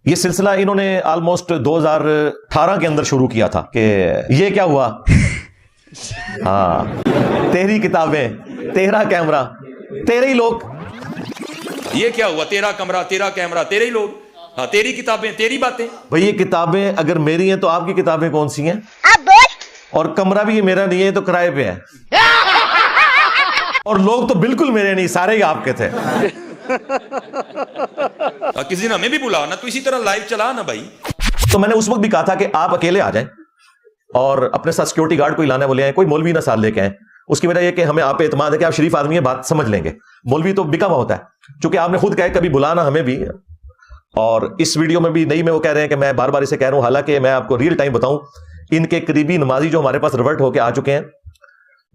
ये सिलसिला इन्होंने ऑलमोस्ट 2018 के अंदर शुरू किया था कि ये क्या हुआ। हाँ, तेरी किताबें, तेरा कैमरा, तेरे ही लोग। ये क्या हुआ, तेरा कमरा, तेरा कैमरा, तेरे ही लोग। हाँ, तेरी किताबें, तेरी बातें। भाई ये किताबें अगर मेरी हैं तो आपकी किताबें कौन सी हैं? और कमरा भी ये मेरा नहीं है, तो किराए पे है। और लोग तो बिल्कुल मेरे नहीं, सारे ही आपके थे। किसी दिन हमें भी बुला ना, तो इसी तरह लाइव चला ना भाई। तो मैंने उस वक्त भी कहा था कि आप अकेले आ जाएं और अपने साथ सिक्योरिटी गार्ड कोई लाने वाले आए, कोई मौलवी ना साथ लेके आए। उसकी वजह यह कि हमें आप पे एतमाद है कि आप शरीफ आदमी है, बात समझ लेंगे। मौलवी तो बिका हुआ होता है, क्योंकि आपने खुद कहा कभी बुलाना हमें भी। और इस वीडियो में भी नहीं में वो कह रहे हैं कि मैं बार बार इसे कह रहा हूं, हालांकि मैं आपको रियल टाइम बताऊं, इनके करीबी नमाजी जो हमारे पास रिवर्ट होकर आ चुके हैं,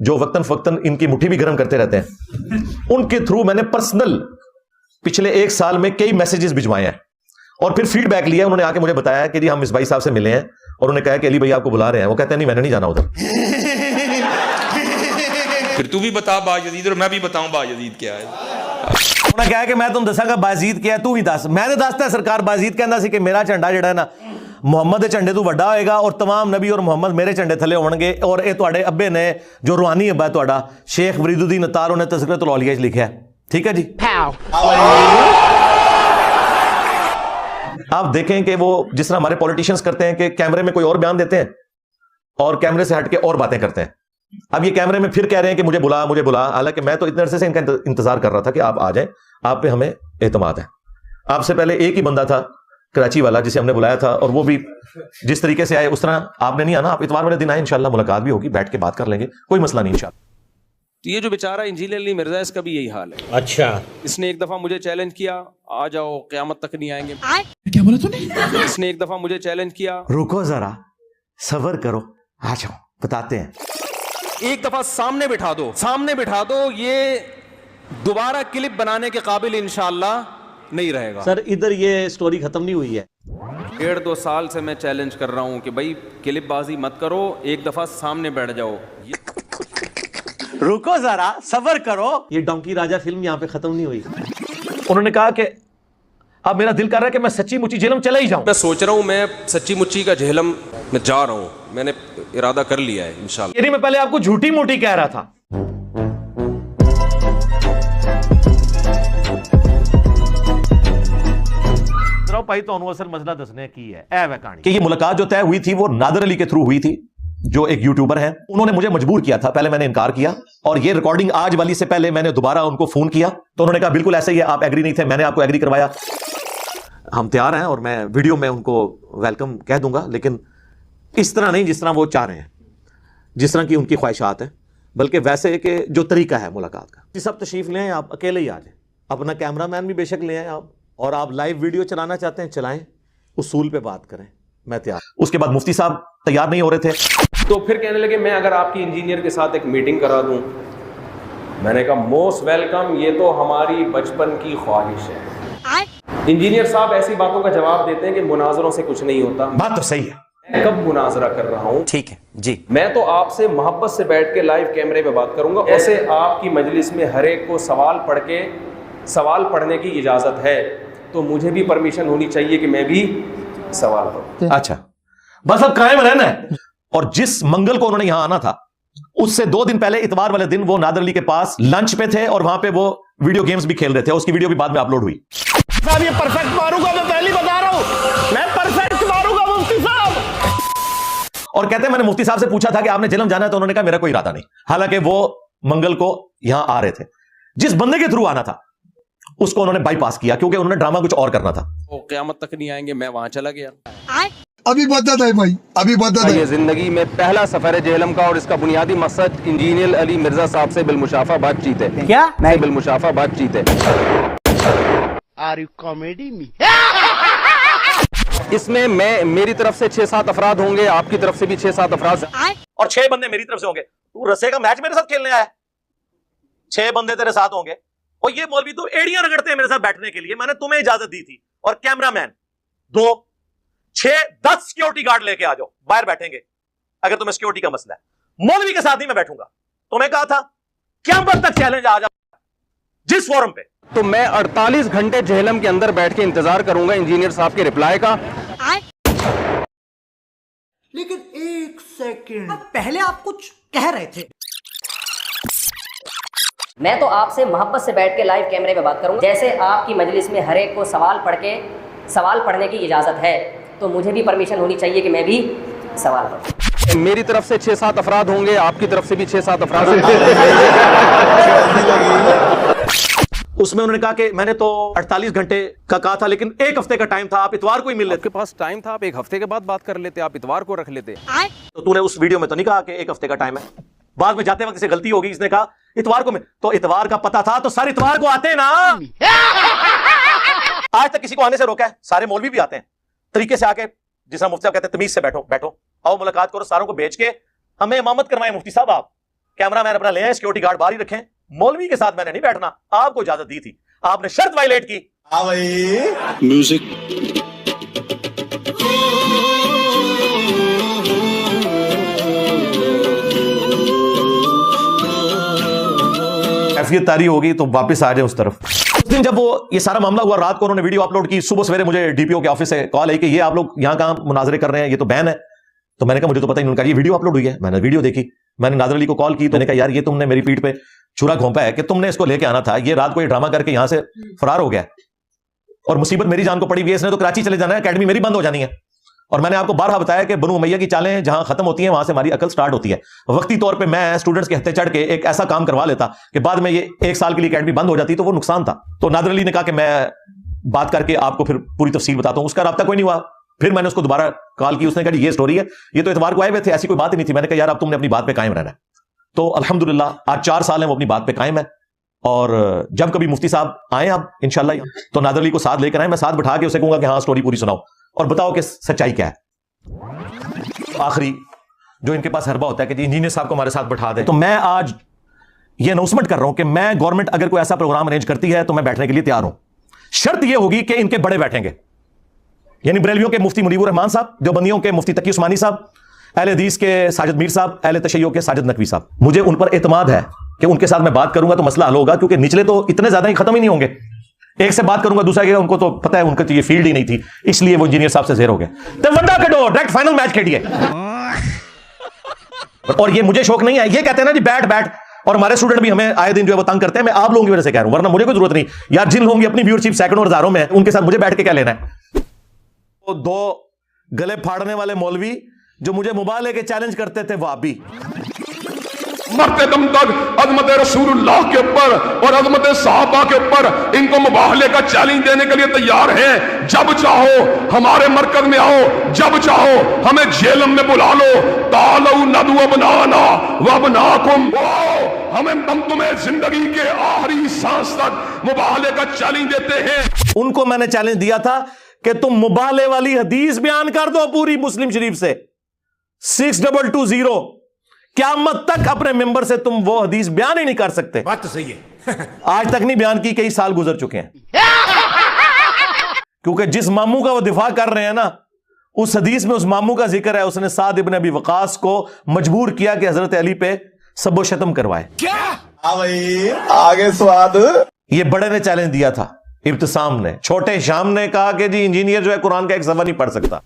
जो वक्तन फक्तन इनकी मुट्ठी भी गर्म करते रहते हैं, उनके थ्रू मैंने पर्सनल पिछले 1 साल में कई मैसेजेस भिजवाए हैं और फिर फीडबैक लिया। उन्होंने आके मुझे बताया कि जी हम इस भाई साहब से मिले हैं और उन्होंने कहा कि अली भाई आपको बुला रहे हैं। वो कहते हैं नहीं, मैंने नहीं जाना उधर। फिर तू भी बता बायजीद, और मैं भी बताऊं बायजीद क्या है। उन्होंने कहा कि मैं तुम दसांगा बायजीद क्या है, तू ही दस। मैंने दसता सरकार बायजीद कहना सी कि मेरा झंडा जिहड़ा है ना मुहम्मद के झंडे तो वड्डा होएगा और तमाम नबी और मुहम्मद मेरे झंडे थले होणगे। और ये तुहाडे अब्बे ने जो रूहानी अब्बा है तुहाडा शेख फरीदुद्दीन अत्तार, उन्हें तज़किरतुल औलिया च लिखा है। ठीक है जी। आप देखें कि वो जिस तरह हमारे पॉलिटिशियंस करते हैं कि कैमरे में कोई और बयान देते हैं और कैमरे से हट के और बातें करते हैं। अब ये कैमरे में फिर कह रहे हैं कि मुझे बुला, मुझे बुला। हालांकि मैं तो इतने अरसे से इनका इंतजार कर रहा था कि आप आ जाएं, आप पे हमें एतमाद है। आपसे पहले एक ही बंदा था कराची वाला जिसे हमने बुलाया था, और वो भी जिस तरीके से आए उस तरह आपने नहीं आना। आप इतवार वाले दिन आए, इंशाल्लाह मुलाकात भी होगी, बैठ के बात कर लेंगे, कोई मसला नहीं इंशाल्लाह। तो ये जो बेचारा इंजीनियर अली मिर्जा, इसका भी यही हाल है। अच्छा, इसने एक दफा मुझे चैलेंज किया, आ जाओ क़यामत तक नहीं आएंगे। क्या बोला तूने? इसने एक दफा मुझे चैलेंज किया, रुको जरा, सबर करो, आ जाओ बताते हैं। एक दफा सामने बिठा दो, सामने बिठा दो, ये दोबारा क्लिप बनाने के काबिल इंशाल्लाह नहीं रहेगा। सर इधर ये स्टोरी खत्म नहीं हुई है। 1.5-2 साल से मैं चैलेंज कर रहा हूं कि भाई क्लिप बाजी मत करो, एक दफा सामने बैठ जाओ। रुको जरा, सबर करो, ये डोंकी राजा फिल्म यहाँ पे खत्म नहीं हुई। उन्होंने कहा कि अब मेरा दिल कर रहा है कि मैं सच्ची मुच्ची जेलम चला ही जाऊं। मैं सोच रहा हूं मैं सच्ची मुच्ची का झेलम में जा रहा हूं, मैंने इरादा कर लिया है इंशाल्लाह। ये मैं पहले आपको झूठी मूठी कह रहा था। भाई तो असल मसला दसने की है कहानी कि ये मुलाकात जो तय हुई थी वो नादर अली के थ्रू हुई थी, जो एक यूट्यूबर हैं। उन्होंने मुझे मजबूर किया था, पहले मैंने इनकार किया और ये रिकॉर्डिंग आज वाली से पहले मैंने दोबारा उनको फोन किया तो उन्होंने कहा बिल्कुल ऐसे ही है, आप एग्री नहीं थे, मैंने आपको एग्री करवाया। हम तैयार हैं और मैं वीडियो में उनको वेलकम कह दूंगा, लेकिन इस तरह नहीं जिस तरह वो चाह रहे हैं, जिस तरह की उनकी ख्वाहिशात हैं, बल्कि वैसे कि जो तरीका है मुलाकात का। सब तशरीफ ले आए, आप अकेले ही आ जाए, अपना कैमरामैन भी बेशक ले आए आप, और आप लाइव वीडियो चलाना चाहते हैं चलाएं, उसूल पे बात करें, मैं तैयार। उसके बाद मुफ्ती साहब तैयार नहीं हो रहे थे, तो फिर कहने लगे मैं अगर आपकी इंजीनियर के साथ एक मीटिंग करा दूं। मैंने कहा मोस्ट वेलकम, ये तो हमारी बचपन की ख्वाहिश है। इंजीनियर साहब ऐसी बातों का जवाब देते हैं कि मुनाजरों से कुछ नहीं होता। बात तो सही है, मैं कब मुनाजरा कर रहा हूं? ठीक है जी, मैं तो आपसे मोहब्बत से बैठ के लाइव कैमरे पे बात करूंगा। ऐसे आपकी मजलिस में हर एक को सवाल पढ़ने की इजाजत है, तो मुझे भी परमिशन होनी चाहिए कि मैं भी सवाल पढ़ूं। अच्छा, बस अब कायम रहना है। और जिस मंगल को उन्होंने यहां आना था उससे 2 दिन पहले इतवार वाले दिन वो नादर अली के पास लंच पे थे और वहां पे वो वीडियो गेम्स भी खेल रहे थे। उसकी वीडियो भी बाद में अपलोड हुई। साहब ये परफेक्ट मारूंगा, मैं पहले बता रहा हूं, मैं परफेक्ट मारूंगा मुफ्ती साहब। और कहते हैं मैंने मुफ्ती साहब से पूछा था कि आपने जेलम जाना है, तो उन्होंने कहा मेरा कोई इरादा नहीं। हालांकि वो मंगल को यहां आ रहे थे, जिस बंदे के थ्रू आना था उसको उन्होंने बाईपास किया क्योंकि उन्होंने ड्रामा कुछ और करना था। वो क़यामत तक नहीं आएंगे, मैं वहां चला गया। अभी बदत है भाई, अभी बदत है। ये जिंदगी में पहला सफर है जेहलम का, और इसका बुनियादी मकसद इंजीनियर अली मिर्जा साहब से बिलमुशाफा बातचीत है। क्या? नहीं, बिलमुशाफा बातचीत है। Are you comedy me? इसमें मेरी तरफ से 6-7 अफराद होंगे, आपकी तरफ से भी 6-7 अफराद, और 6 बंदे मेरी तरफ से होंगे। तू रस्से का मैच मेरे साथ खेलने आया है, 6 बंदे तेरे साथ होंगे। और ये मौलवी तो एड़ियां रगड़ते हैं मेरे साथ बैठने के लिए। मैंने तुम्हें इजाजत दी थी, और कैमरामैन 2, 6, 10 सिक्योरिटी गार्ड लेके आ जाओ, बाहर बैठेंगे अगर तुम्हें सिक्योरिटी का मसला है। मौलवी के साथ नहीं मैं बैठूंगा। तुम्हें कहा था क्या तक चैलेंज आ जाओ, जिस फोरम पे। तो मैं 48 घंटे जेहलम के अंदर बैठ के इंतजार करूंगा इंजीनियर साहब के रिप्लाई का। लेकिन एक सेकंड, पहले आप कुछ कह रहे थे। मैं तो आपसे मोहब्बत से बैठ के लाइव कैमरे में बात करूंगा। जैसे आपकी मजलिस में हर एक को सवाल पढ़ने की इजाज़त है, तो मुझे भी परमिशन होनी चाहिए कि मैं भी सवाल पढ़ूं। मेरी तरफ से 6-7 अफराद होंगे, आपकी तरफ से भी 6-7 अफराद होंगे। उसमें उन्होंने कहा कि मैंने तो 48 घंटे का कहा था, लेकिन एक हफ्ते का टाइम था, आप इतवार को ही मिल लेते। आपके पास टाइम था, आप एक हफ्ते के बाद बात कर लेते, आप इतवार को रख लेते। तो तूने उस वीडियो में तो नहीं कहा कि एक हफ्ते का टाइम है? बाद में जाते वक्त इसे गलती होगी, इसने कहा इतवार को। में तो इतवार का पता था तो सर इतवार को आते ना। आज तक किसी को आने से रोका है? सारे मौलवी भी आते हैं तरीके से आके, जिस मुफ्ती साहब कहते हैं तमीज से बैठो, आओ मुलाकात करो, सारों को भेज के हमें इमामत करवाएं। मुफ्ती साहब आप कैमरा मैन अपना ले आए, सिक्योरिटी गार्ड बाहर ही रखें। मौलवी के साथ मैंने नहीं बैठना, आपको इजाजत दी थी, आपने शर्त वायलेट की। म्यूजिक कैफियत तारी होगी तो वापस आ जाए उस तरफ। उस दिन जब वो ये सारा मामला हुआ, रात को उन्होंने वीडियो अपलोड की, सुबह सवेरे मुझे डीपीओ के ऑफिस से कॉल आई कि ये आप लोग यहां कहां मुनाजरे कर रहे हैं, ये तो बैन है। तो मैंने कहा मुझे तो पता ही नहीं। उन्होंने कहा ये वीडियो अपलोड हुई है। मैंने वीडियो देखी, मैंने नादर अली को कॉल की, तो मैंने कहा यार ये तुमने मेरी पीठ पे छुरा घोंपा है कि तुमने इसको लेके आना था, ये रात को ये ड्रामा करके यहां से फरार हो गया और मुसीबत मेरी जान को पड़ी हुई है। इसने तो कराची चले जाना है, अकेडमी मेरी बंद हो जानी है। और मैंने आपको बारहा बताया कि बनु उमैया की चालें जहां खत्म होती हैं वहां से हमारी अकल स्टार्ट होती है। वक्ती तौर पे मैं स्टूडेंट्स के हत्थे चढ़ के एक ऐसा काम करवा लेता कि बाद में ये 1 साल के लिए अकेडमी बंद हो जाती, तो वो नुकसान था। तो नादर अली ने कहा कि मैं बात करके आपको फिर पूरी तफसील बताता हूं। उसका राब्ता कोई नहीं हुआ। फिर मैंने उसको दोबारा कॉल की, उसने कहा ये स्टोरी है, ये तो इतवार को आए हुए थे, ऐसी कोई बात ही नहीं थी। मैंने कहा यार अब तुमने अपनी बात पे कायम रहना है। तो अल्हम्दुलिल्लाह आज 4 साल है वो अपनी बात पे कायम है। और जब कभी मुफ्ती साहब आए आप इंशाल्लाह, तो नादर अली को साथ लेकर आए, मैं साथ बिठा के उसे कहूंगा कि हाँ स्टोरी पूरी सुनाओ और बताओ कि सच्चाई क्या है। आखिरी जो इनके पास हरबा होता है कि जी इंजीनियर साहब को हमारे साथ बैठा दे। तो मैं आज ये अनाउंसमेंट कर रहा हूं कि मैं गवर्नमेंट अगर कोई ऐसा प्रोग्राम अरेंज करती है तो मैं बैठने के लिए तैयार हूं। शर्त यह होगी कि इनके बड़े बैठेंगे, यानी बरेलवियों के मुफ्ती मुनीबुर रहमान साहब, देवबंदियों के मुफ्ती तकी उस्मानी साहब, अहले हदीस के साजिद मीर साहब, अहले तशय्यो के साजिद नकवी साहब। मुझे उन पर एतमाद है कि उनके साथ मैं बात करूंगा तो मसला हल होगा, क्योंकि निचले तो इतने ज्यादा ही खत्म ही नहीं होंगे। एक से बात करूंगा दूसरा, उनको तो पता है उनको तो ये फील्ड ही नहीं थी, इसलिए वो इंजीनियर साहब से जेर हो गए। तो वंडा कटो, डायरेक्ट फाइनल मैच खेलिए। और ये मुझे शौक नहीं है, ये कहते हैं ना जी बैठ, और हमारे स्टूडेंट भी हमें आए दिन जो है वो तंग करते हैं। मैं आप लोगों की वजह से कह रहा हूं, वरना मुझे कोई जरूरत नहीं यार। जिन लोगों की अपनी व्यूअरशिप सैकड़ों और हजारों में है, उनके साथ मुझे बैठ के क्या लेना है। तो 2 गले फाड़ने वाले मौलवी जो मुझे मुबाले के चैलेंज करते थे, वाबी मरते दम तक अज़मत रसूलुल्लाह के ऊपर और अज़मत सहाबा के ऊपर इनको मुबाहले का चैलेंज देने के लिए तैयार हैं। जब चाहो हमारे मरकज में आओ, जब चाहो हमें जेलम में बुला लो। तालौ नदु अबनाना वअबनाकुम, हम तुम्हें जिंदगी के आखिरी सांस तक मुबाहले का चैलेंज देते हैं। उनको मैंने चैलेंज दिया था कि तुम मुबाहले वाली हदीस बयान कर दो पूरी मुस्लिम शरीफ से 6220। क़यामत तक अपने मेंबर से तुम वो हदीस बयान ही नहीं कर सकते। बात तो सही है। आज तक नहीं बयान की, कई साल गुजर चुके हैं। क्योंकि जिस मामू का वो दिफा कर रहे हैं ना, उस हदीस में उस मामू का जिक्र है, उसने साद इब्न अबी वकास को मजबूर किया कि हजरत अली पे सबो शतम करवाए। क्या भाई आगे स्वाद। ये बड़े ने चैलेंज दिया था, इब्तिसाम ने। छोटे शाम ने कहा कि जी इंजीनियर जो है कुरान का एक सफा नहीं पढ़ सकता।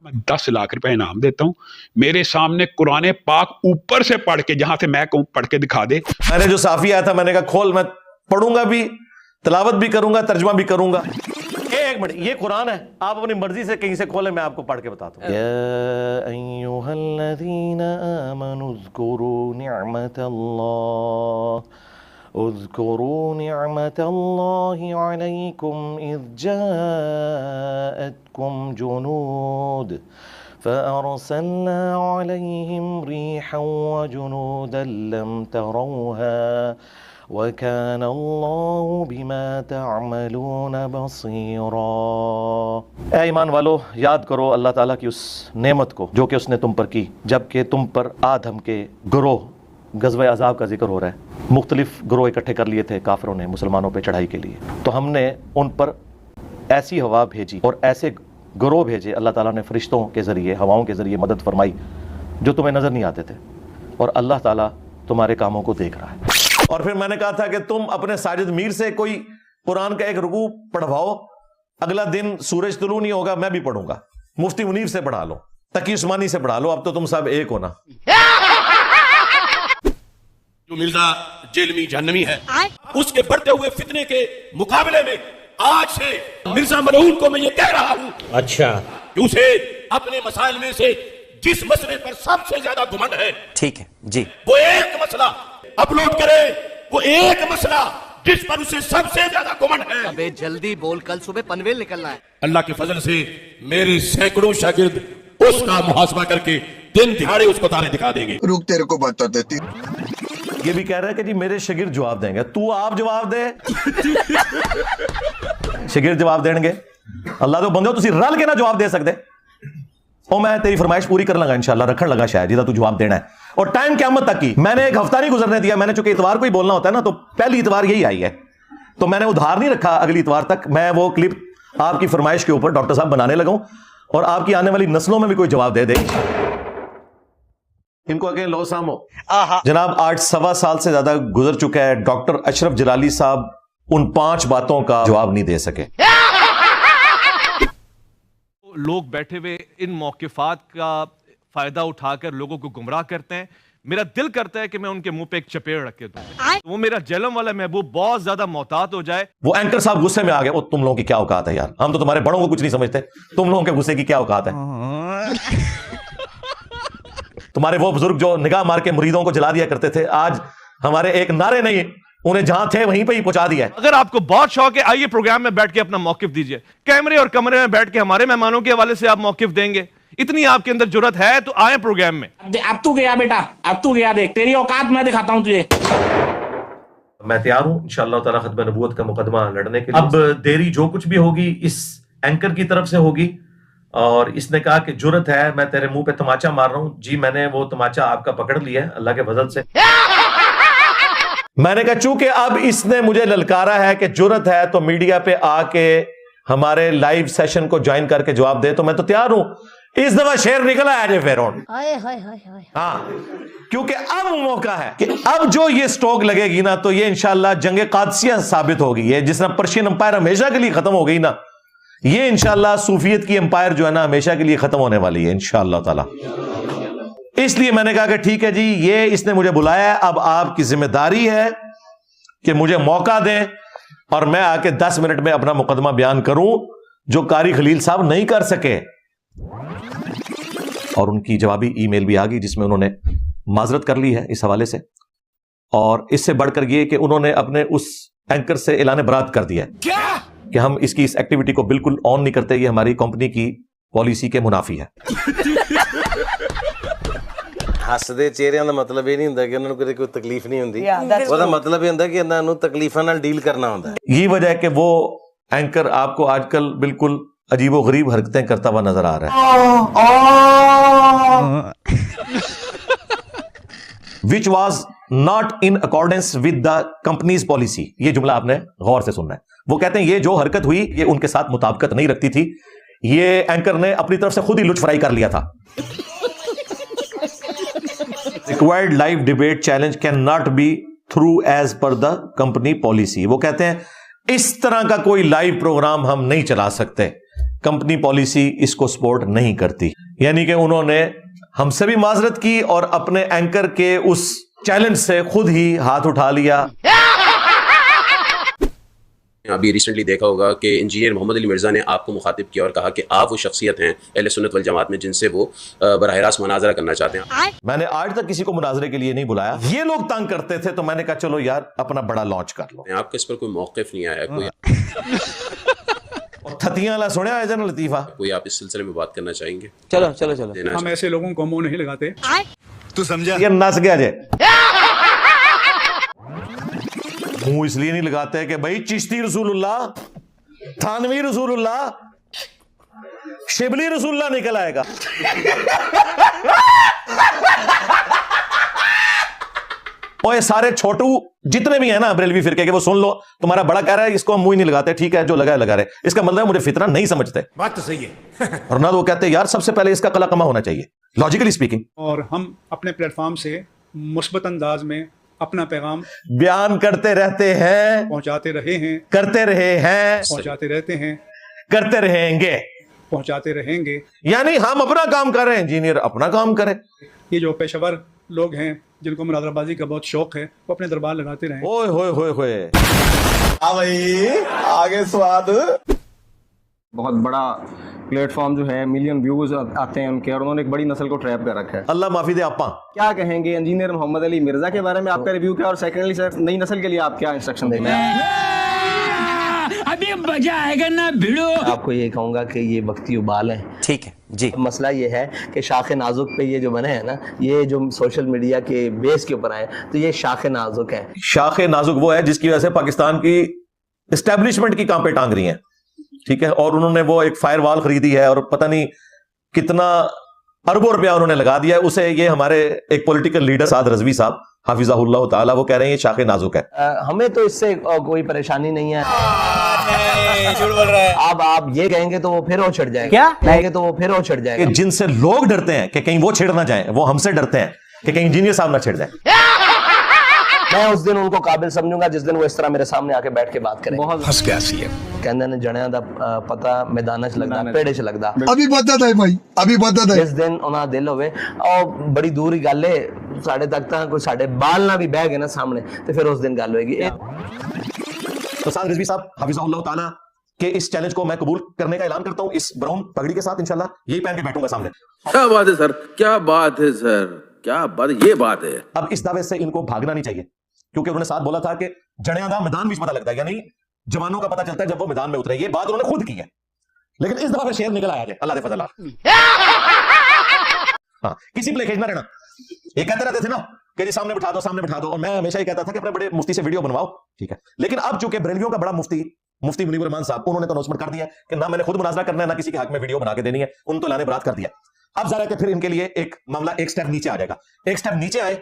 मैं 10 लाख रुपए इनाम देता हूं, मेरे सामने कुरान पाक ऊपर से पढ़ के, जहां से मैं कहूं पढ़ के दिखा दे। मैंने जो साफी आया था, मैंने कहा खोल, मैं पढ़ूंगा भी, तिलावत भी करूंगा, तर्जुमा भी करूंगा। एक मिनट, ये कुरान है, आप अपनी मर्जी से कहीं से खोलें, मैं आपको पढ़ के बताता हूं। या अय्युहल्लज़ीना आमनु उज़्कुरू निअमतल्लाह उज़्कुरू निअमतल्लाहि अलैकुम इज़ जाअतकुम जुनूद फ़अरसलना अलैहिम रिहन व जुनूदन लम तरौहा वकान अल्लाहु बिमा तअमलून बसीरा। ऐ ईमान वालो, याद करो अल्लाह ताला की उस नेमत को जो कि उसने तुम पर की, जबकि तुम पर आदम के गिरोह गज़वे अज़ाब का जिक्र हो रहा है। मुख्तलिफ गिरोह इकट्ठे कर लिए थे काफिरों ने मुसलमानों पे चढ़ाई के लिए। तो हमने उन पर ऐसी हवा भेजी और ऐसे गिरोह भेजे, अल्लाह ताला ने फरिश्तों के ज़रिए, हवाओं के ज़रिए मदद फरमाई जो तुम्हें नज़र नहीं आते थे, और अल्लाह ताला तुम्हारे कामों को देख रहा है। और फिर मैंने कहा था कि तुम अपने साजिद मीर से कोई कुरान का एक रुकू पढ़वाओ, अगला दिन सूरज तुलू नहीं होगा मैं भी पढ़ूंगा। मुफ्ती मुनीर से पढ़ा लो, तकी उस्मानी से पढ़ा लो, अब तो तुम सब एक हो ना। जो मिर्जा जेलमी जहन्नमी है, उसके बढ़ते हुए फितने के मुकाबले में आज से मिर्जा मलऊन को मैं ये कह रहा हूं, अच्छा, कि उसे अपने मसाइल में से जिस मसले पर सबसे ज्यादा घमंड है, ठीक है जी, वो एक मसला अपलोड करे, वो एक मसला जिस पर उसे सबसे ज्यादा घमंड है। अबे जल्दी बोल, कल सुबह पनवेल निकलना है। अल्लाह के फजल से मेरे सैकड़ों शागिर्द उसका मुहासबा करके दिन दिहाड़े उसको तारे दिखा देंगे। रुक तेरे को बता देती। ये भी कह रहा है कि जी मेरे शागिर्द जवाब देंगे, तू आप जवाब दे। शागिर्द जवाब देंगे, अल्लाह तो बंदे तुसी रल के ना जवाब दे सकते। और मैं तेरी फरमाइश पूरी कर लगा इंशाल्लाह, रखन लगा शायद जिदा तू जवाब देना है। और टाइम क़यामत तक की, मैंने एक हफ्ता नहीं गुजरने दिया। मैंने चूंकि इतवार को ही बोलना होता है ना, तो पहली इतवार यही आई है, तो मैंने उधार नहीं रखा अगली इतवार तक। मैं वो क्लिप आपकी फरमाइश के ऊपर डॉक्टर साहब बनाने लगा और आपकी आने वाली नस्लों में भी कोई जवाब दे दे। इनको अगेन लो सामो जनाब, 8 साल से ज्यादा गुजर चुका है, डॉक्टर अशरफ जलाली साहब उन 5 बातों का जवाब नहीं दे सके। लोग बैठे हुए इन मौक़िफ़ात का फायदा उठाकर लोगों को गुमराह करते हैं। मेरा दिल करता है कि मैं उनके मुंह पे एक चपेड़ रख के दूं, तो वो मेरा जलम वाला महबूब बहुत ज्यादा मोहतात हो जाए। वो एंकर साहब गुस्से में आ गए, वो तुम लोगों की क्या औकात है यार, हम तो तुम्हारे बड़ों को कुछ नहीं समझते, तुम लोगों के गुस्से की क्या औकात है। तुम्हारे वो बुजुर्ग जो निगाह मार के मुरीदों को जला दिया करते थे, आज हमारे एक नारे नहीं उन्हें जहां थे वहीं पे ही पहुंचा दिया है। अगर आपको बहुत शौक है, आइए प्रोग्राम में बैठ के अपना मौकिफ दीजिए, कैमरे और कमरे में बैठ के हमारे मेहमानों के हवाले से आप मौकिफ देंगे। इतनी आपके अंदर जुर्रत है तो आए प्रोग्राम में। अब तू गया बेटा, अब तू गया, देख तेरी औकात मैं दिखाता हूं तुझे। मैं तैयार हूं इंशाअल्लाह ताला खत्म नबूवत का मुकदमा लड़ने के लिए। अब देरी जो कुछ भी होगी इस एंकर की तरफ से होगी, और इसने कहा कि जुर्रत है, मैं तेरे मुंह पे तमाचा मार रहा हूं। जी मैंने वो तमाचा आपका पकड़ लिया है अल्लाह के फजल से। मैंने कहा चूंकि अब इसने मुझे ललकारा है कि जुर्रत है तो मीडिया पे आके हमारे लाइव सेशन को ज्वाइन करके जवाब दे, तो मैं तो तैयार हूं। इस दफा शेर निकला है फिरौन। हाँ, क्योंकि अब मौका है कि अब जो ये स्टॉक लगेगी ना, तो ये इंशाल्लाह जंगे कादसिया साबित होगी। ये जिस तरह पर्शियन अंपायर हमेशा के लिए खत्म हो गई ना, ये इंशाल्लाह सूफियत की अंपायर जो है ना हमेशा के लिए खत्म होने वाली है इंशाल्लाह ताला। इसलिए मैंने कहा कि ठीक है जी, ये इसने मुझे बुलाया है, अब आपकी जिम्मेदारी है कि मुझे मौका दें और मैं आके 10 मिनट में अपना मुकदमा बयान करूं, जो कारी खलील साहब नहीं कर सके। और उनकी जवाबी ईमेल भी आ गई जिसमें उन्होंने माजरत कर ली है इस हवाले से, और इससे बढ़कर यह कि उन्होंने अपने उस एंकर से ऐलान बरात कर दिया कि हम इसकी इस एक्टिविटी को बिल्कुल ऑन नहीं करते, ये हमारी कंपनी की पॉलिसी के मुनाफी है। हसदे चेहरिਆਂ ਦਾ मतलब ਇਹ ਨਹੀਂ ਹੁੰਦਾ ਕਿ ਉਹਨਾਂ ਨੂੰ ਕੋਈ ਤਕਲੀਫ ਨਹੀਂ ਹੁੰਦੀ, ਉਹਦਾ मतलब ਇਹ ਹੁੰਦਾ ਕਿ ਇਹਨਾਂ ਨੂੰ ਤਕਲੀਫਾਂ ਨਾਲ ਡੀल करना ਹੁੰਦਾ है। यही वजह है कि वो एंकर आपको आजकल बिल्कुल अजीबो गरीब हरकतें करता हुआ नजर आ रहा है, which was not in accordance with the companies policy. ये जुमला आपने गौर से सुनना है। वो कहते हैं ये जो हरकत हुई ये उनके साथ मुताबिकत नहीं रखती थी, ये एंकर ने अपनी तरफ से खुद ही लुचफराई कर लिया था। Required live debate challenge can not be through as per the company policy. वो कहते हैं इस तरह का कोई लाइव प्रोग्राम हम नहीं चला सकते, कंपनी पॉलिसी इसको सपोर्ट नहीं करती। यानी कि उन्होंने हमसे भी माजरत की और अपने एंकर के उस चैलेंज से खुद ही हाथ उठा लिया। अभी रिसेंटली देखा होगा कि इंजीनियर मोहम्मद अली मिर्ज़ा ने आपको मुखातिब किया और कहा कि आप वो शख्सियत हैं अहले सुन्नत वल जमात में जिनसे वो बराह रास्त मुनाजरा करना चाहते हैं। मैंने आज तक किसी को मुनाजरे के लिए नहीं बुलाया, ये लोग तंग करते थे, तो मैंने कहा चलो यार अपना बड़ा लॉन्च कर लो। आपके इस पर कोई मौक़िफ़ नहीं आया, कोई थतियां ला सुने आए जन लतीफा, कोई आप इस सिलसिले में बात करना चाहेंगे? चलो चलो चलो, हम ऐसे लोगों को मुंह नहीं लगाते। तू समझा? ये नस गया जे मुंह इसलिए नहीं लगाते कि भाई चिश्ती रसूलुल्लाह, थानवी रसूलुल्लाह, शिबली रसूलुल्लाह निकल आएगा। और ये सारे छोटू जितने भी हैं ना बरेलवी फिरके के, वो सुन लो, तुम्हारा बड़ा कह रहा है इसको हम मुंह ही नहीं लगाते, ठीक है जो लगा लगा रहे, इसका मतलब है मुझे फितना नहीं समझते। बात तो सही है। और ना वो कहते हैं यार सबसे पहले इसका कला कमा होना चाहिए, लॉजिकली स्पीकिंग। और हम अपने प्लेटफॉर्म से मुस्बत अंदाज में अपना पैगाम बयान करते रहते हैं, पहुंचाते रहे हैं, करते रहे हैं, पहुंचाते रहते हैं, करते रहेंगे, पहुंचाते रहेंगे। यानी हम अपना काम कर रहे हैं, इंजीनियर अपना काम करें। ये जो पेशेवर लोग हैं जिनको मुनाजराबाजी का बहुत शौक है, वो अपने दरबार लगाते रहें। ओए होए होए होए, भाई आगे स्वाद। बहुत बड़ा प्लेटफॉर्म जो है, मिलियन व्यूज आते हैं उनके, और उन्होंने एक बड़ी नस्ल को ट्रैप कर रखा है। अल्लाह माफी दे। आपा क्या कहेंगे इंजीनियर मोहम्मद अली मिर्जा के बारे में, आपका रिव्यू क्या, और सेकेंडली सर नई नस्ल के लिए आप क्या इंस्ट्रक्शन देंगे? अभी मजा आएगा ना भिड़ो। आपको ये कहूंगा कि ये वक्ती उबाल है। ठीक है जी। मसला ये है कि शाख नाजुक पे ये जो बने हैं ना, ये जो सोशल मीडिया के बेस के ऊपर आए, तो ये शाख नाजुक है। शाख नाजुक वो है जिसकी वजह से पाकिस्तान की एस्टेब्लिशमेंट की कांपे टांग रही हैं, ठीक है। और उन्होंने वो एक फायरवॉल खरीदी है और पता नहीं कितना अरबों रुपया उन्होंने लगा दिया है उसे। ये हमारे एक पॉलिटिकल लीडर साद रजवी साहब हाफिज़हुल्लाह ताला, वो कह रहे हैं ये शाख नाजुक है। हमें तो इससे कोई परेशानी नहीं है। झूठ बोल रहा है। अब आप ये कहेंगे तो वो फिर वो छिड़ जाएगा। क्या कहेंगे तो वो फिर वो छिड़ जाएगा। जिनसे लोग डरते हैं कि कहीं वो छिड़ ना जाए, वो हमसे डरते हैं कि कहीं इंजीनियर साहब ना छिड़ जाए। मैं उस दिन उनको काबिल समझूंगा जिस दिन वो इस तरह मेरे सामने आके बैठ के बात करें। बहुत फंस गया सी कहंदे ने जणियां दा पता मैदान च लगदा, पेड़े च लगदा। अभी पता था भाई, अभी पता था। जिस दिन उन्हां दिल होवे और बड़ी दूर ही गल है, साढ़े तक तां कोई साढ़े बाल ना भी बह गए ना सामने, तो फिर उस दिन गल होएगी। तो साद रिजवी साहब हाफिज़हुल्लाह ताला के इस चैलेंज को मैं कबूल करने का ऐलान करता हूं, इस ब्राउन पगड़ी के साथ इंशाल्लाह यही पहन के बैठूंगा सामने। क्या बात है सर, क्या बात है सर, क्या बात, ये बात है। अब इस दावे से इनको भागना नहीं चाहिए, क्योंकि उन्होंने साथ बोला था कि जणियां दा मैदान भी पता लगता है, यानी जवानों का पता चलता है जब वो मैदान में उतरे। ये बात उन्होंने खुद की है, लेकिन इस दफा शेर निकल आया है, अल्लाह दे फजल। हाँ, किसी पे खींचना रहना। ये कहते रहते थे ना कि जी सामने बिठा दो, सामने बिठा दो, और मैं हमेशा ही कहता था कि अपने बड़े मुफ्ती से वीडियो बनवाओ, ठीक है। लेकिन अब चूंकि बरेलवियों का बड़ा मुफ्ती मुनीवर रहमान साहब, उन्होंने तो अनाउंसमेंट कर दिया कि ना मैंने खुद मुनाजरा करना है, ना किसी के हक में वीडियो बना के देनी है, उन तो लाने बरात कर दिया। अब जरा कि फिर इनके लिए एक मामला एक स्टेप नीचे आ जाएगा। एक स्टेप नीचे आए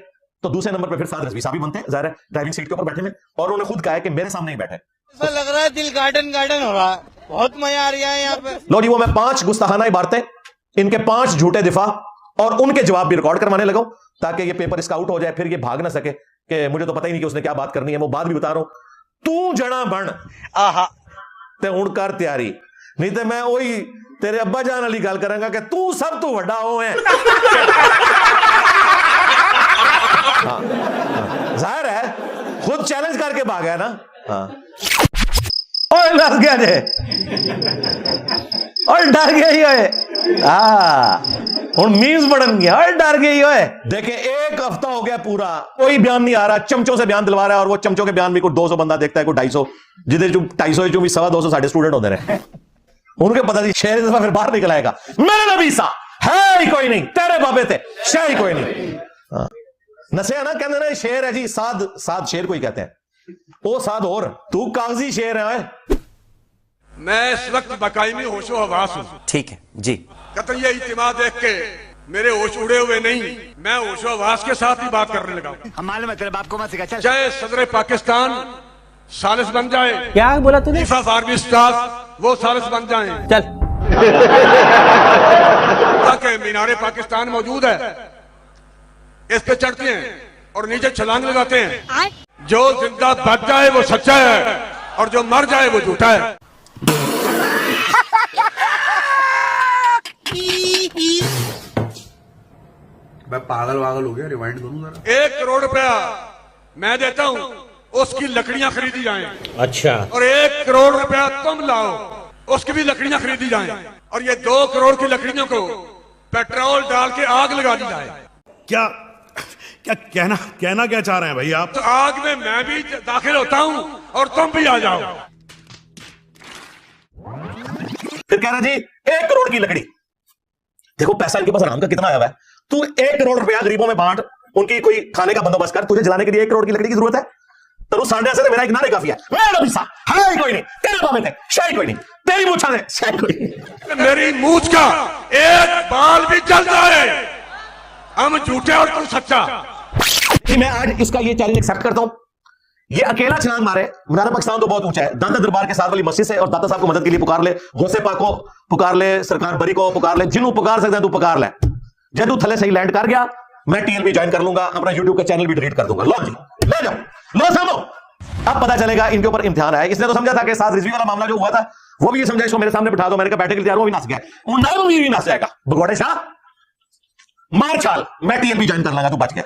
तो दूसरे नंबर पे फिर साद रजवी साहब भी बनते हैं, ज़ाहिर है ड्राइविंग सीट के ऊपर बैठे में, और उन्होंने खुद कहा है कि मेरे सामने ही बैठे। ऐसा लग रहा है दिल गार्डन गार्डन हो रहा है, बहुत मजा आ रहा है यहाँ पे। लो जी, वो मैं 5 गुस्ताखाना इबारतें, इनके 5 झूठे दिफा और उनके जवाब भी रिकॉर्ड करवाने लगा, ताकि ये पेपर इसका आउट हो जाए, फिर ये भाग ना सके कि मुझे तो पता ही नहीं कि उसने क्या बात करनी है। वो बात भी बता रहा हूं, तू जड़ा बन आहा ते हुण कर तैयारी, नहीं तो मैं वही तेरे अब्बा जान वाली गल करांगा कि तू सब तो वड्डा हो है। जाहिर है खुद चैलेंज करके भागा है ना। हाँ, और डर गया जे, और डर गया ही होए। हुण मीम्स बढ़न गया, और डर गई होए। देखे 1 हफ्ता हो गया पूरा, कोई बयान नहीं आ रहा, चमचों से बयान दिलवा रहा है, और वो चमचों के बयान भी कोई 200 बंदा देखता है, कोई 250, जिधर 250 जो भी 250 साढ़े स्टूडेंट होते रहे, उनके पता नहीं शेर इस दफा फिर बाहर निकल आएगा। मेरे नबी सा है ही कोई नहीं, तेरे बाबे थे शेर ही कोई नहीं। नसे ना कहते ना शेर है जी, साद साद शेर को ही कहते हैं, वो साद और तू कागजी शेर है। मैं इस वक्त बकायमी होशो हवास हूँ। ठीक है जी। कतई ये इत्मीनान देख के मेरे होश उड़े हुए नहीं, मैं होशो हवास के साथ ही बात करने लगा। हमारे मतलब आपको मत सिखा, चाहे सदर पाकिस्तान सालिस बन जाए, क्या बोला तूने, चीफ ऑफ आर्मी स्टाफ वो सालिस बन जाए, चल ताकि मीनारे पाकिस्तान मौजूद है, इस पे चढ़ते हैं और नीचे छलांग लगाते हैं। जो जिंदा बच जाए वो सच्चा है, और जो मर जाए वो झूठा है। मैं पागल वागल हो गया, रिवाइंड करूं जरा। 1 करोड़ रुपया मैं देता हूँ, उसकी लकड़ियां खरीदी जाएं। अच्छा। और 1 करोड़ रुपया तुम लाओ, उसकी भी लकड़ियां खरीदी जाएं। और ये 2 करोड़ की लकड़ियों को पेट्रोल डाल के आग लगा दी जाए। क्या क्या कहना क्या चाह रहे हैं भाई आप? तो आग में मैं भी दाखिल होता हूं और तुम भी आ जाओ। फिर कह रहा जी 1 करोड़ की लकड़ी, देखो पैसा इनके पास आराम का कितना आया हुआ है। तू 1 करोड़ रुपया गरीबों में बांट, उनकी कोई खाने का बंदोबस्त कर, तुझे जलाने के लिए 1 करोड़ की लकड़ी की जरूरत है? तो सांडे से मेरा एक नारे काफी है। मेरा नबी सा है कोई नहीं, तेरे बाबे थे शायद कोई नहीं, तेरी मूछा ने शायद कोई नहीं। मेरी मूछ का एक बाल भी जल जाए, हम झूठे और तू सच्चा। मैं आज इसका ये चैलेंज एक्सेप्ट करता हूं। ये अकेला छलांग मारे, मीनार पाकिस्तान तो बहुत ऊंचा है, दाता दरबार के साथ वाली मस्जिद से, और दाता साहब को मदद के लिए पुकार ले, गौसे पाक को पुकार ले, सरकार बरी को पुकार ले, जिन्हों पुकार सकते हैं तू पुकार ले। जब तू थले सही लैंड कर गया, मैं टीएलबी ज्वाइन कर लूंगा, अपना यूट्यूब का चैनल भी डिलीट कर दूंगा। लो जी। ले जाओ, लो सामो। अब पता चलेगा इनके ऊपर इम्तिहान आया। इसने तो समझा था कि साथ रिजवी वाला मामला जो हुआ था वो भी ये समझा इसको मेरे सामने बिठा दो, मैंने कहा बैठे के लिए तैयार, वो भी नाच गया, वो नहीं भी नाच जाएगा। भगोड़े शाह मार चाल, मैं टीएलपी ज्वाइन कर लूंगा, तू बच गया।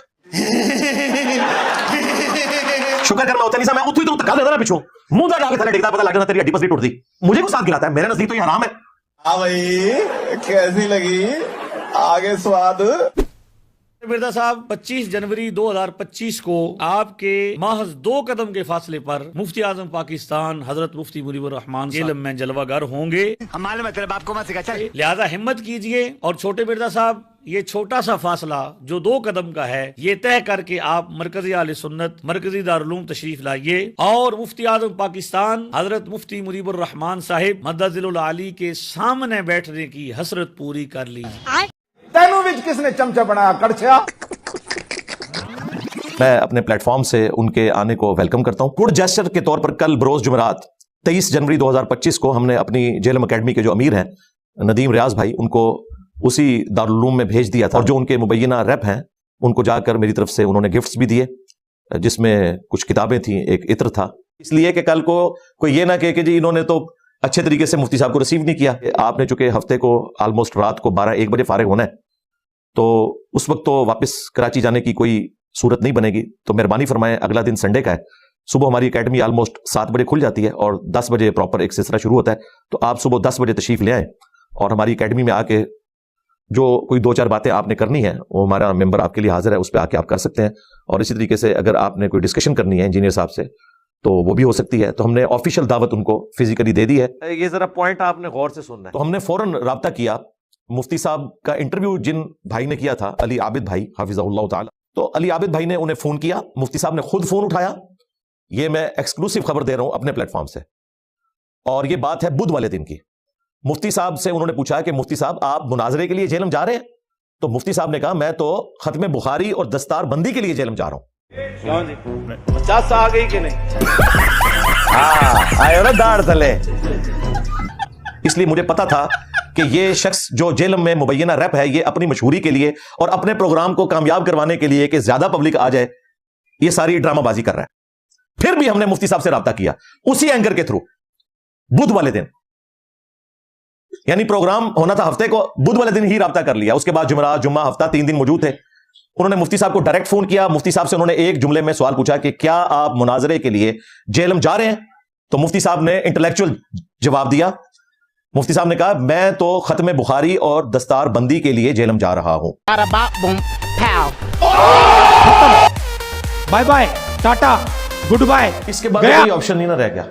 शुक्र कर मैं होता नहीं सा, मैं उठी तो धक्का देता ना पिछू, मुंह दा डाल के थले टिकता, पता लग जाता तेरी हड्डी पसली टूट दी। मुझे को साथ गिलाता है, मेरे नजदीक तो ये हराम है। हाँ भाई कैसी लगी आगे स्वाद। मिर्जा साहब 25 जनवरी 2025 को आपके महज 2 कदम के फासले पर मुफ्ती आजम पाकिस्तान हजरत मुफ्ती मुनीबुर रहमान जेलम में जलवागर होंगे। हमारे मतलब आपको मत सिखा, चल। लिहाजा हिम्मत कीजिए और छोटे मिर्जा साहब ये छोटा सा फासला जो 2 कदम का है ये तय करके आप मरकजी आले सुन्नत मरकजी दारुल उलूम तशरीफ लाइए और मुफ्ती आजम पाकिस्तान हजरत मुफ्ती मुनीबुर रहमान साहिब मददुल आली के सामने बैठने की हसरत पूरी कर लीजिए। तेनू विच किसने चमचा बनाया कड़छा। मैं अपने प्लेटफॉर्म से उनके आने को वेलकम करता हूं। गुड जेस्चर के तौर पर कल बरोज जुमेरात 23 जनवरी 2025 को हमने अपनी जेलम अकेडमी के जो अमीर हैं नदीम रियाज भाई, उनको उसी दारुल उलूम में भेज दिया था और जो उनके मुबैना रैप हैं उनको जाकर मेरी तरफ से उन्होंने गिफ्ट्स भी दिए, जिसमें कुछ किताबें थी, एक इत्र था। इसलिए कि कल को कोई ये ना कहे कि जी इन्होंने तो अच्छे तरीके से मुफ्ती साहब को रिसीव नहीं किया। आपने चूंकि हफ्ते को ऑलमोस्ट रात को 12-1 बजे फारिग होना है, तो उस वक्त तो वापस कराची जाने की कोई सूरत नहीं बनेगी, तो मेहरबानी फरमाएं, अगला दिन संडे का है, सुबह हमारी एकेडमी ऑलमोस्ट 7 बजे खुल जाती है और 10 बजे प्रॉपर एक सिलसिला शुरू होता है, तो आप सुबह 10 बजे तशरीफ ले आए और हमारी एकेडमी में आके जो कोई 2-4 बातें आपने करनी है वो हमारा मेंबर आपके लिए हाजिर है, उस पर आके आप कर सकते हैं। और इसी तरीके से अगर आपने कोई डिस्कशन करनी है इंजीनियर साहब से तो वो भी हो सकती है। तो हमने ऑफिशियल दावत उनको फिजिकली दे दी है। ये जरा पॉइंट आपने गौर से सुनना है। तो हमने फौरन राब्ता किया, मुफ्ती साहब का इंटरव्यू जिन भाई ने किया था, अली आबिद भाई हाफिज़हुल्लाह ताला, तो अली आबिद भाई ने उन्हें फोन किया, मुफ्ती साहब ने खुद फोन उठाया। ये मैं एक्सक्लूसिव खबर दे रहा हूं अपने प्लेटफॉर्म से, और ये बात है बुध वाले दिन की। मुफ्ती साहब से उन्होंने पूछा कि मुफ्ती साहब आप मुनाजरे के लिए जेलम जा रहे हैं? तो मुफ्ती साहब ने कहा मैं तो खत्म बुखारी और दस्तार बंदी के लिए जेलम जा रहा हूं। क्यों जी 50 आ गई कि नहीं? आयो ना दाढ़ तले। इसलिए मुझे पता था कि ये शख्स जो जेलम में मुबैना रैप है, ये अपनी मशहूरी के लिए और अपने प्रोग्राम को कामयाब करवाने के लिए कि ज्यादा पब्लिक आ जाए, ये सारी ड्रामाबाजी कर रहा है। फिर भी हमने मुफ्ती साहब से राब्ता किया उसी एंकर के थ्रू बुध वाले दिन, यानी प्रोग्राम होना था हफ्ते को, बुध वाले दिन ही राब्ता कर लिया। उसके बाद जुमेरात, जुम्मा, हफ्ता 3 दिन मौजूद थे। उन्होंने मुफ्ती साहब को डायरेक्ट फोन किया। मुफ्ती साहब से उन्होंने एक जुमले में सवाल पूछा कि क्या आप मुनाजरे के लिए जेलम जा रहे हैं? तो मुफ्ती साहब ने इंटेलेक्चुअल जवाब दिया। मुफ्ती साहब ने कहा मैं तो खत्म बुखारी और दस्तार बंदी के लिए जेलम जा रहा हूं। Bye bye, tata, goodbye. इसके बाद कोई ऑप्शन नहीं ना रह गया।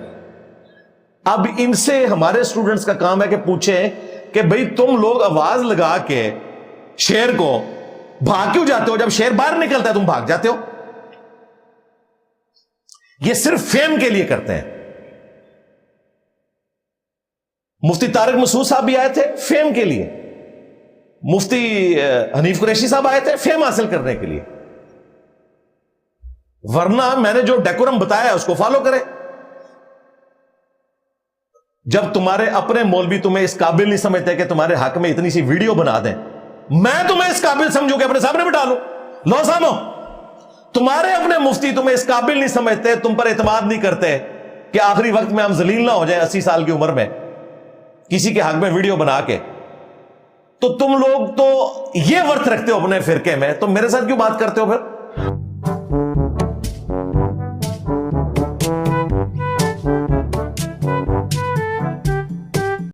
अब इनसे हमारे स्टूडेंट्स का काम है कि पूछें कि भाई तुम लोग आवाज लगा के शेर को भाग क्यों जाते हो? जब शेर बाहर निकलता है तुम भाग जाते हो। ये सिर्फ फेम के लिए करते हैं। मुफ्ती तारिक मसूद साहब भी आए थे फेम के लिए, मुफ्ती हनीफ कुरैशी साहब आए थे फेम हासिल करने के लिए, वरना मैंने जो डेकोरम बताया उसको फॉलो करें। जब तुम्हारे अपने मौलवी तुम्हें इस काबिल नहीं समझते कि तुम्हारे हक में इतनी सी वीडियो बना दें, मैं तुम्हें इस काबिल समझू कि अपने सामने बिठा लूं। लो सामो, तुम्हारे अपने मुफ्ती तुम्हें इस काबिल नहीं समझते, तुम पर एतमाद नहीं करते कि आखिरी वक्त में हम जलील ना हो जाए 80 साल की उम्र में किसी के हक में वीडियो बना के, तो तुम लोग तो ये वर्थ रखते हो अपने फिरके में, तो मेरे साथ क्यों बात करते हो फिर?